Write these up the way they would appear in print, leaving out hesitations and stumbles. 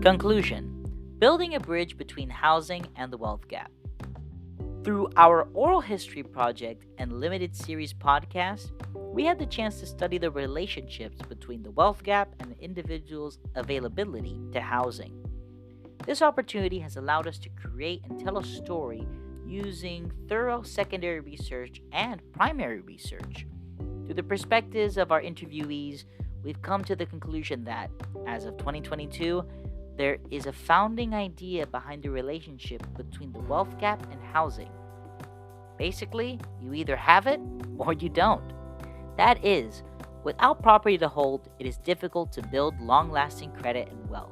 Conclusion: building a bridge between housing and the wealth gap. Through our oral history project and limited series podcast, we had the chance to study the relationships between the wealth gap and the individual's availability to housing. This opportunity has allowed us to create and tell a story using thorough secondary research and primary research. Through the perspectives of our interviewees, we've come to the conclusion that, as of 2022, there is a founding idea behind the relationship between the wealth gap and housing. Basically, you either have it or you don't. That is, without property to hold, it is difficult to build long-lasting credit and wealth.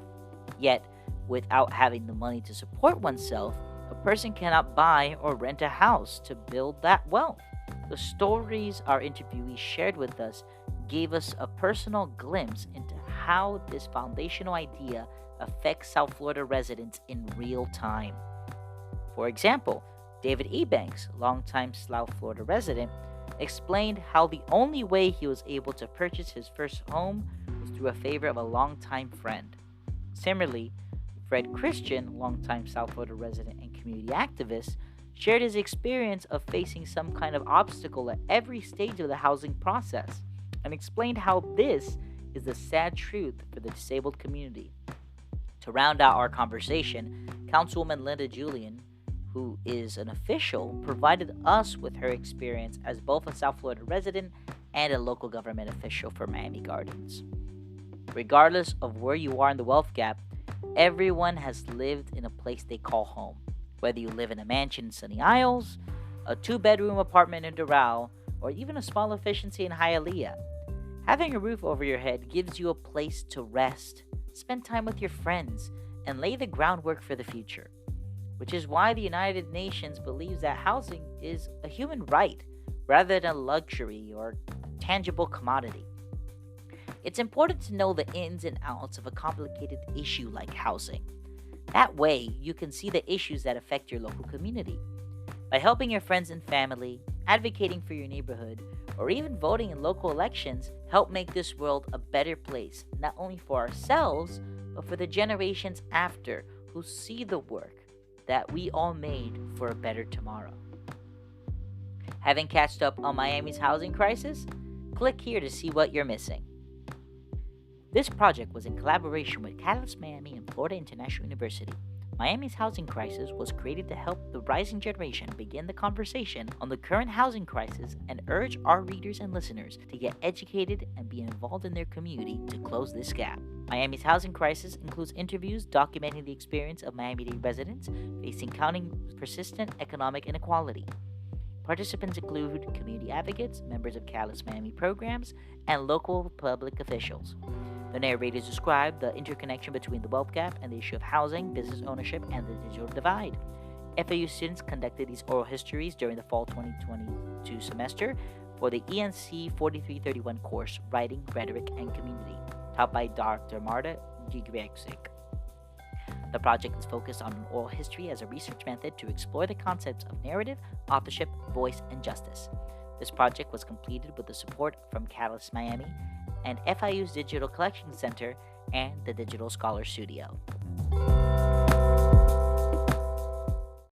Yet, without having the money to support oneself, a person cannot buy or rent a house to build that wealth. The stories our interviewees shared with us gave us a personal glimpse into how this foundational idea affects South Florida residents in real time. For example, David Ebanks, longtime South Florida resident, explained how the only way he was able to purchase his first home was through a favor of a longtime friend. Similarly, Fred Christian, longtime South Florida resident and community activist, shared his experience of facing some kind of obstacle at every stage of the housing process and explained how this is the sad truth for the disabled community. To round out our conversation, Councilwoman Linda Julian, who is an official, provided us with her experience as both a South Florida resident and a local government official for Miami Gardens. Regardless of where you are in the wealth gap, everyone has lived in a place they call home. Whether you live in a mansion in Sunny Isles, a 2-bedroom apartment in Doral, or even a small efficiency in Hialeah, having a roof over your head gives you a place to rest, spend time with your friends, and lay the groundwork for the future. Which is why the United Nations believes that housing is a human right rather than a luxury or tangible commodity. It's important to know the ins and outs of a complicated issue like housing. That way, you can see the issues that affect your local community. By helping your friends and family, advocating for your neighborhood, or even voting in local elections, help make this world a better place, not only for ourselves, but for the generations after who see the work that we all made for a better tomorrow. Having catched up on Miami's housing crisis? Click here to see what you're missing. This project was in collaboration with Catalyst Miami and Florida International University. Miami's housing crisis was created to help the rising generation begin the conversation on the current housing crisis and urge our readers and listeners to get educated and be involved in their community to close this gap. Miami's housing crisis includes interviews documenting the experience of Miami-Dade residents facing counting persistent economic inequality. Participants include community advocates, members of Catalyst Miami programs, and local public officials. The narrators describe the interconnection between the wealth gap and the issue of housing, business ownership, and the digital divide. FAU students conducted these oral histories during the fall 2022 semester for the ENC 4331 course, Writing, Rhetoric, and Community, taught by Dr. Marta Gigrexik. The project is focused on an oral history as a research method to explore the concepts of narrative, authorship, voice, and justice. This project was completed with the support from Catalyst Miami and FIU's Digital Collection Center and the Digital Scholar Studio.